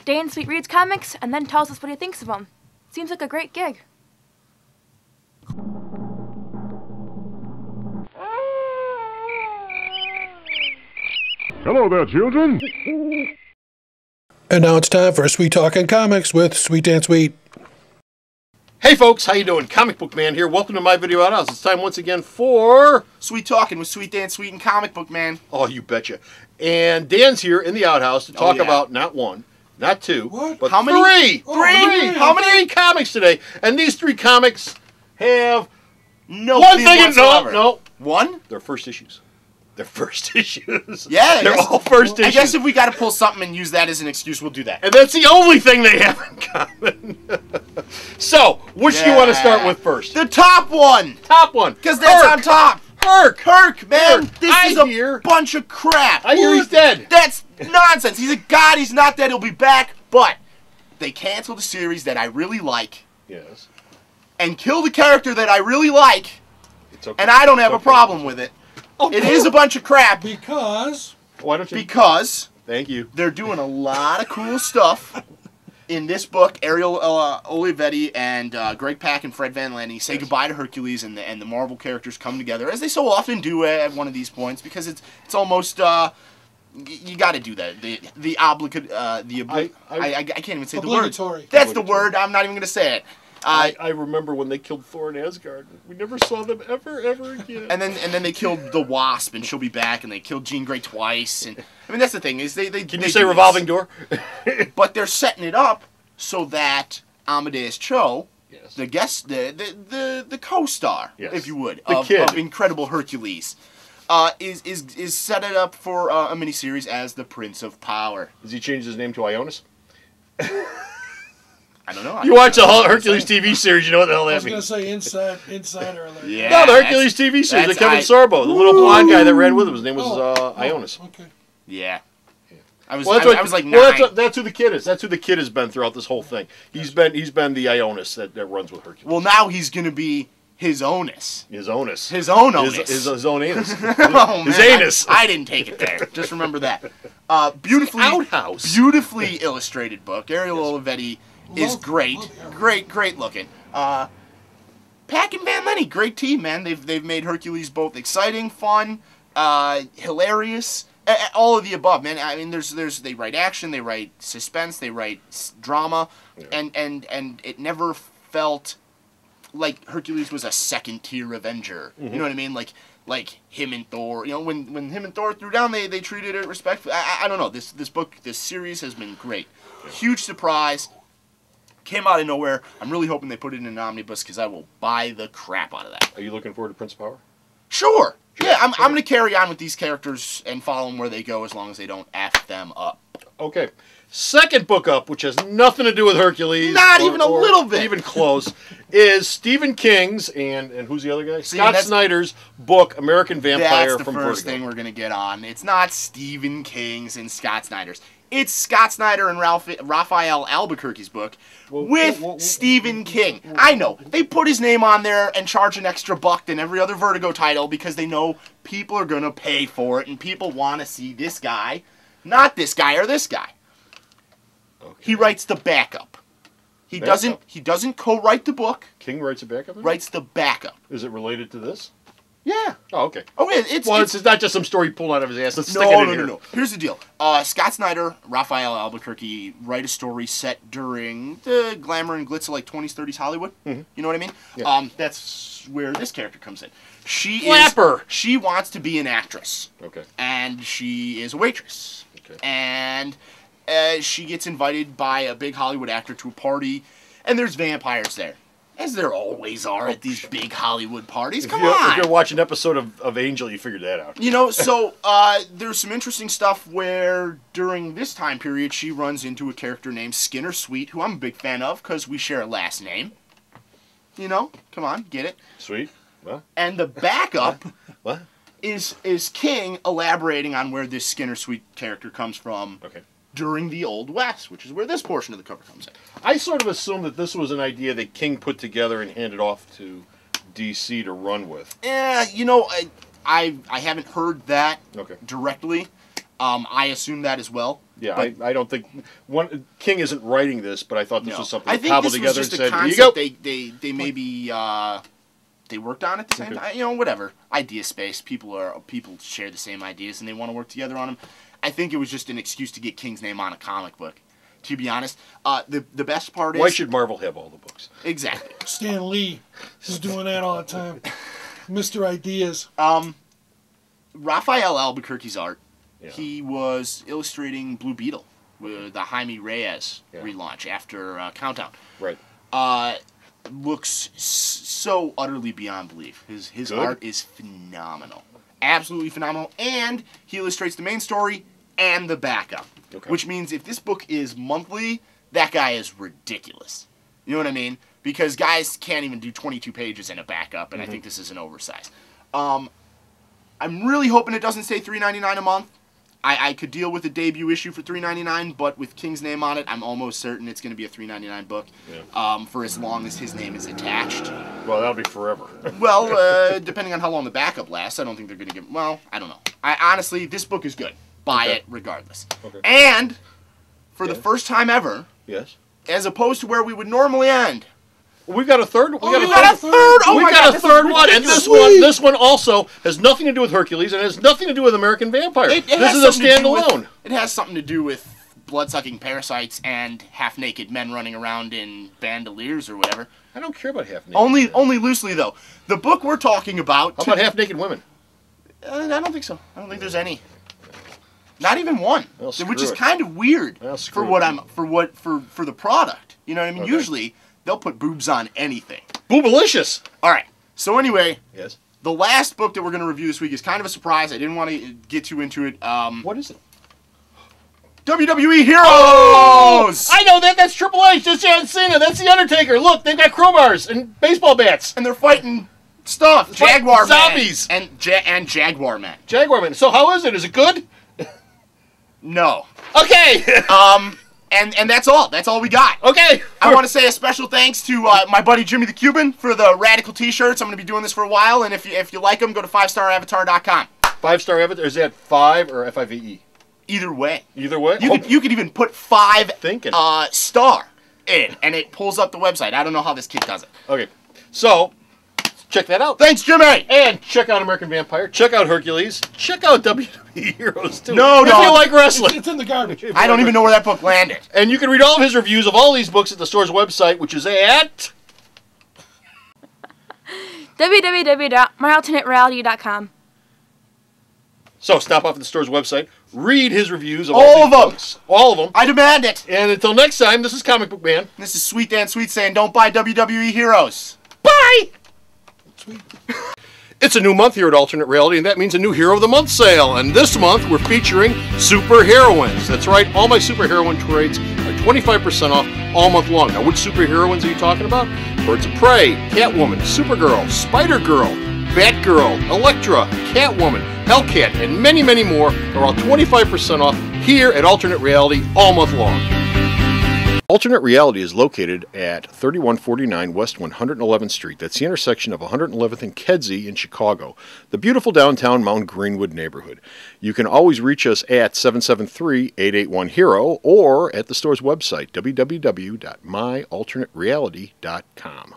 Dan Sweet reads comics and then tells us what he thinks of them. Seems like a great gig. Hello there, children. And now it's time for Sweet Talking Comics with Sweet Dan Sweet. Hey folks, how you doing? Comic Book Man here. Welcome to my video outhouse. It's time once again for Sweet Talking with Sweet Dan Sweet and Comic Book Man. Oh, you betcha. And Dan's here in the outhouse to talk about not one, not two, but how many? Three. How many comics today? And these three comics have no one thing in no. One? They're first issues. They're first issues. Yeah, they're all first issues. I guess if we got to pull something and use that as an excuse, we'll do that. And that's the only thing they have in common. So, which do you want to start with first? The top one. Top one. Because that's on top. Herc, man. This is a bunch of crap. I hear he's dead. That's nonsense. He's a god. He's not dead. He'll be back. But they canceled a series that I really like. Yes. And killed a character that I really like. It's okay. And I don't have a problem with it. Oh, it is a bunch of crap. Because? Why don't you? Because. Thank you. They're doing a lot of cool stuff. In this book, Ariel Olivetti and Greg Pak and Fred Van Landen say goodbye to Hercules, and the Marvel characters come together, as they so often do at one of these points, because it's almost you got to do that. I can't even say the word. That's the word. I'm not even going to say it. I remember when they killed Thor in Asgard. We never saw them ever again. And then they killed the Wasp, and she'll be back, and they killed Jean Grey twice. And I mean, that's the thing is they can you say revolving door? But they're setting it up so that Amadeus Cho, the guest, the co-star, if you would, of Incredible Hercules, is set it up for a miniseries as the Prince of Power. Does he change his name to Ionis? I don't know. You watch the Hercules TV series, you know what the hell that means. I was going to say insider alert. Yeah, no, the Hercules TV series, the Kevin Sorbo, the little blonde guy that ran with him. His name was Ionis. Okay. Yeah. I was like 9. Well, that's who the kid is. That's who the kid has been throughout this whole thing. He's been the Ionis that runs with Hercules. Well, now he's going to be his onus. His onus. His own onus. His own anus. Oh, his man, anus. I didn't take it there. Just remember that. Beautifully illustrated book. Ariel Olivetti is great. Great looking. Pak and Van Landen, great team, man. They've made Hercules both exciting, fun, hilarious, all of the above, man. I mean, they write action, they write suspense, they write drama, and it never felt like Hercules was a second-tier Avenger. You know what I mean? Like him and Thor. You know, when him and Thor threw down, they treated it respectfully. I don't know. This series has been great. Huge surprise. Came out of nowhere. I'm really hoping they put it in an omnibus because I will buy the crap out of that. Are you looking forward to Prince of Power? Sure. Yeah, I'm going to carry on with these characters and follow them where they go as long as they don't F them up. Okay. Second book up, which has nothing to do with Hercules. Not even a little bit. Even close, is Stephen King's and who's the other guy? Scott Snyder's book, American Vampire from Vertigo. That's the first thing we're going to get on. It's not Stephen King's and Scott Snyder's. It's Scott Snyder and Raphael Albuquerque's book with Stephen King. I know. They put his name on there and charge an extra $1 than every other Vertigo title because they know people are going to pay for it and people want to see this guy, not this guy or this guy. Okay. He writes the backup. He doesn't co-write the book. King writes a backup? Writes the backup. Is it related to this? Yeah. Oh, okay. Oh, yeah. It's not just some story pulled out of his ass. Let's stick it in here. No. Here's the deal. Scott Snyder, Raphael Albuquerque write a story set during the glamour and glitz of like 20s, 30s Hollywood. You know what I mean? Yeah. That's where this character comes in. She wants to be an actress. Okay. And she is a waitress. Okay. And she gets invited by a big Hollywood actor to a party, and there's vampires there. As there always are at these big Hollywood parties. Come on. If you're watching an episode of Angel, you figured that out. You know, so there's some interesting stuff where during this time period she runs into a character named Skinner Sweet, who I'm a big fan of because we share a last name. You know, come on, get it. Sweet. What? And the backup what? is King elaborating on where this Skinner Sweet character comes from. Okay. During the Old West, which is where this portion of the cover comes in. I sort of assumed that this was an idea that King put together and handed off to DC to run with. Yeah, you know, I haven't heard that okay. directly. I assume that as well. Yeah, But I don't think King isn't writing this, but I thought this was something I they think cobbled this was together just and a said, "Here you concept go." they maybe they worked on at the same time. You know, whatever. Idea space. People share the same ideas and they want to work together on them. I think it was just an excuse to get King's name on a comic book. To be honest, the best part is, Why should Marvel have all the books? Exactly. Stan Lee is doing that all the time. Mr. Ideas. Raphael Albuquerque's art. Yeah. He was illustrating Blue Beetle with the Jaime Reyes relaunch after Countdown. Right. Looks so utterly beyond belief. His art is phenomenal. Absolutely phenomenal. And he illustrates the main story and the backup. Okay. Which means if this book is monthly, that guy is ridiculous. You know what I mean? Because guys can't even do 22 pages in a backup, and I think this is an oversize. I'm really hoping it doesn't say $3.99 a month. I could deal with a debut issue for $3.99, but with King's name on it, I'm almost certain it's going to be a $3.99 book for as long as his name is attached. Well, that'll be forever. Well, depending on how long the backup lasts, I don't think they're going to give... Well, I don't know. Honestly, this book is good. Buy it regardless. Okay. And for the first time ever, Yes. as opposed to where we would normally end, We've got a third. We got a third. Oh we my got God, a third one, and this one also has nothing to do with Hercules, and has nothing to do with American Vampire. This is a standalone. It has something to do with blood-sucking parasites and half-naked men running around in bandoliers or whatever. I don't care about half-naked. Only loosely though. The book we're talking about. How about half-naked women? I don't think so. I don't think there's any. Not even one, Well, which is it. kind of weird Well, for what for the product. You know what I mean? Okay. Usually they'll put boobs on anything. Boobalicious. All right. So anyway, Yes. the last book that we're going to review this week is kind of a surprise. I didn't want to get too into it. What is it? WWE Heroes. Oh, I know that. That's Triple H. That's John Cena. That's the Undertaker. Look, they've got crowbars and baseball bats. And they're fighting stuff. Jaguar zombies. Men. And Jaguar Men. Jaguar Men. So how is it? Is it good? No. Okay. And that's all. That's all we got. Okay. I want to say a special thanks to my buddy Jimmy the Cuban for the Radical T-shirts. I'm going to be doing this for a while, and if you like them, go to 5staravatar.com. 5-star Avatar. Is that 5 or FIVE? Either way. Either way. You could even put 5 Thinking. star in, and it pulls up the website. I don't know how this kid does it. Okay. So check that out. Thanks, Jimmy. And check out American Vampire. Check out Hercules. Check out WWE Heroes too. No, if you like wrestling. It's in the garbage. I don't even know where that book landed. And you can read all of his reviews of all these books at the store's website, which is at www.myalternatereality.com. So stop off at the store's website, read his reviews of All all of these them. books. All of them. I demand it. And until next time, this is Comic Book Man. This is Sweet Dan Sweet saying, don't buy WWE Heroes. Bye! Sweet. It's a new month here at Alternate Reality, and that means a new Hero of the Month sale. And this month, we're featuring super heroines. That's right, all my super heroine trades are 25% off all month long. Now, which super heroines are you talking about? Birds of Prey, Catwoman, Supergirl, Spider-Girl, Batgirl, Elektra, Catwoman, Hellcat, and many, many more are all 25% off here at Alternate Reality all month long. Alternate Reality is located at 3149 West 111th Street. That's the intersection of 111th and Kedzie in Chicago, the beautiful downtown Mount Greenwood neighborhood. You can always reach us at 773-881-HERO or at the store's website, www.myalternatereality.com.